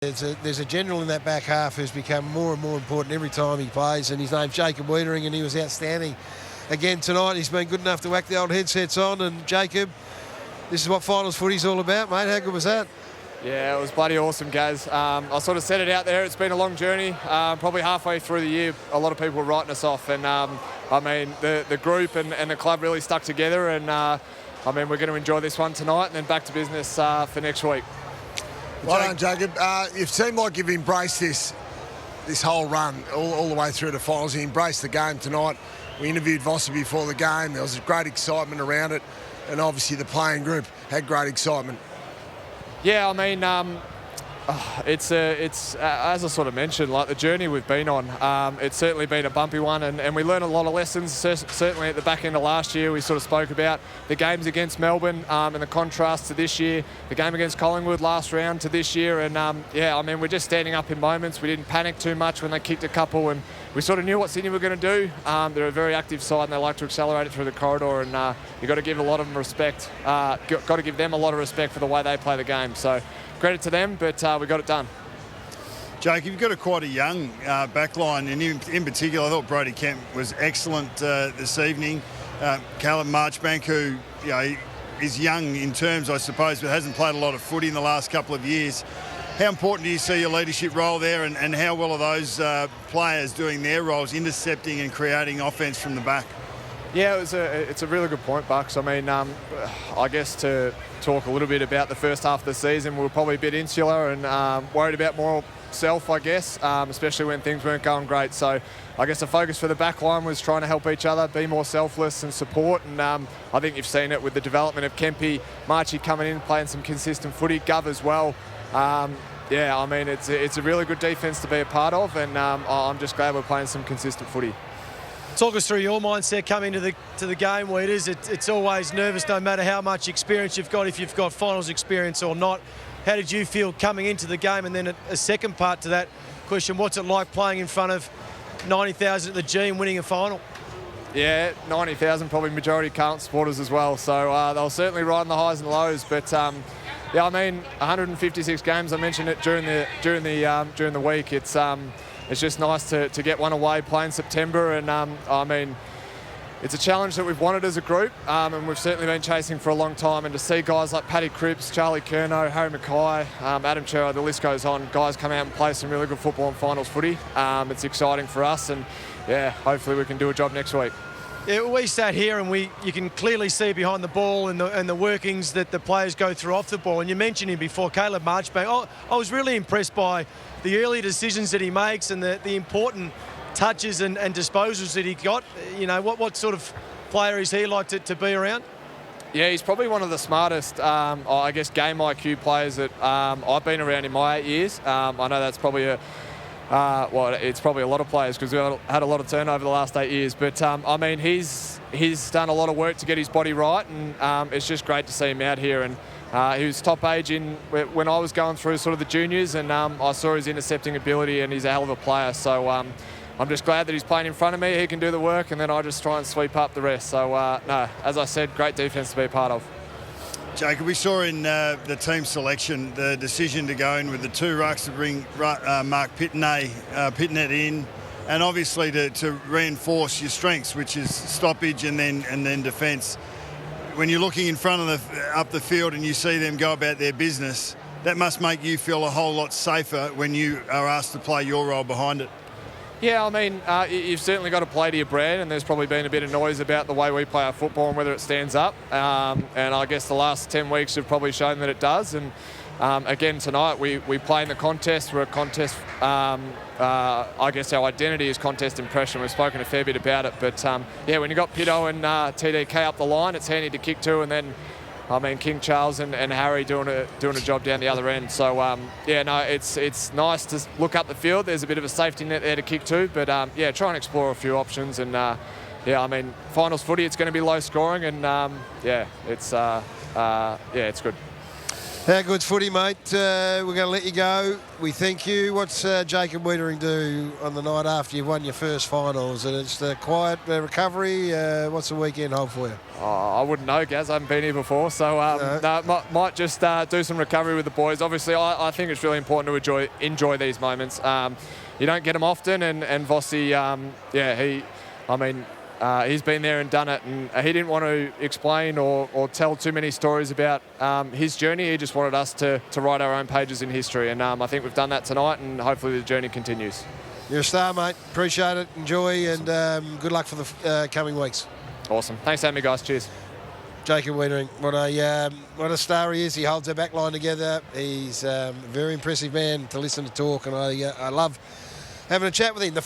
There's a general in that back half who's become more and more important every time he plays, and his name's Jacob Weitering, and he was outstanding again tonight. He's been good enough to whack the old headsets on, and Jacob, this is what finals footy's all about, mate. How good was that? Yeah, it was bloody awesome, Gaz. I sort of said it out there. It's been a long journey. Probably halfway through the year, a lot of people were writing us off, and I mean, the group and the club really stuck together, and I mean, we're going to enjoy this one tonight and then back to business for next week. Well done, Jacob. You seem like you've embraced this whole run all the way through to finals. You embraced the game tonight. We interviewed Vossi before the game. There was great excitement around it, and obviously the playing group had great excitement. Yeah, I mean, it's as I sort of mentioned, like the journey we've been on. It's certainly been a bumpy one, and we learned a lot of lessons. Certainly at the back end of last year, we sort of spoke about the games against Melbourne and the contrast to this year. The game against Collingwood last round to this year, and yeah, I mean, we're just standing up in moments. We didn't panic too much when they kicked a couple, and we sort of knew what Sydney were going to do. They're a very active side, and they like to accelerate it through the corridor, and you've got to give a lot of them respect. Got to give them a lot of respect for the way they play the game. So credit to them, but we got it done. Jake, you've got quite a young backline, and in particular, I thought Brodie Kemp was excellent this evening. Callum Marchbank, who is young in terms, I suppose, but hasn't played a lot of footy in the last couple of years. How important do you see your leadership role there, and how well are those players doing their roles, intercepting and creating offence from the back? Yeah, it's a really good point, Bucks. I mean, I guess to talk a little bit about the first half of the season, we were probably a bit insular and worried about more self, I guess, especially when things weren't going great. So I guess the focus for the back line was trying to help each other, be more selfless and support. And I think you've seen it with the development of Kempy, Marchie coming in, playing some consistent footy, Gov as well. Yeah, I mean, it's a really good defence to be a part of, and I'm just glad we're playing some consistent footy. Talk us through your mindset coming to the game, Weeders. It's always nervous, no matter how much experience you've got, if you've got finals experience or not. How did you feel coming into the game? And then a second part to that question, what's it like playing in front of 90,000 at the G and winning a final? Yeah, 90,000, probably majority Carlton supporters as well. So they'll certainly ride the highs and lows, but yeah, I mean, 156 games. I mentioned it during the week. It's just nice to get one away, play in September, and I mean, it's a challenge that we've wanted as a group, and we've certainly been chasing for a long time. And to see guys like Paddy Cripps, Charlie Curnow, Harry Mackay, Adam Chero, the list goes on, guys come out and play some really good football in finals footy. It's exciting for us, and yeah, hopefully we can do a job next week. Yeah, we sat here and you can clearly see behind the ball and the workings that the players go through off the ball. And you mentioned him before, Caleb Marchbank. I was really impressed by the early decisions that he makes and the important touches and disposals that he got. You know, what sort of player is he like to be around? Yeah, he's probably one of the smartest, I guess, game IQ players that I've been around in my 8 years. I know that's probably well, it's probably a lot of players because we've had a lot of turnover the last 8 years. But, I mean, he's done a lot of work to get his body right, and it's just great to see him out here. And he was top age when I was going through sort of the juniors, and I saw his intercepting ability, and he's a hell of a player. So I'm just glad that he's playing in front of me. He can do the work, and then I just try and sweep up the rest. So, no, as I said, great defence to be a part of. Jacob, we saw in the team selection the decision to go in with the two rucks to bring Mark Pitnet in, and obviously to reinforce your strengths, which is stoppage and then defence. When you're looking in front of up the field and you see them go about their business, that must make you feel a whole lot safer when you are asked to play your role behind it. Yeah, I mean, you've certainly got to play to your brand, and there's probably been a bit of noise about the way we play our football and whether it stands up. And I guess the last 10 weeks have probably shown that it does. And again, tonight we play in the contest. We're a contest. I guess our identity is contest impression. We've spoken a fair bit about it. But yeah, when you've got Pito and TDK up the line, it's handy to kick to, and then I mean, King Charles and Harry doing a job down the other end. So, yeah, no, it's nice to look up the field. There's a bit of a safety net there to kick to. But, yeah, try and explore a few options. And, yeah, I mean, finals footy, it's going to be low scoring. And, yeah, it's good. How good's footy, mate? We're going to let you go. We thank you. What's Jacob Weitering do on the night after you've won your first finals? And it's the quiet recovery. What's the weekend hold for you? I wouldn't know, Gaz. I haven't been here before. So might just do some recovery with the boys. Obviously, I think it's really important to enjoy these moments. You don't get them often. And Vossi, he's been there and done it, and he didn't want to explain or tell too many stories about his journey. He just wanted us to write our own pages in history, and I think we've done that tonight, and hopefully the journey continues. You're a star, mate. Appreciate it. Enjoy, and good luck for the coming weeks. Awesome. Thanks for having me, guys. Cheers. Jacob Weitering, what a star he is. He holds our back line together. He's a very impressive man to listen to talk, and I love having a chat with him. The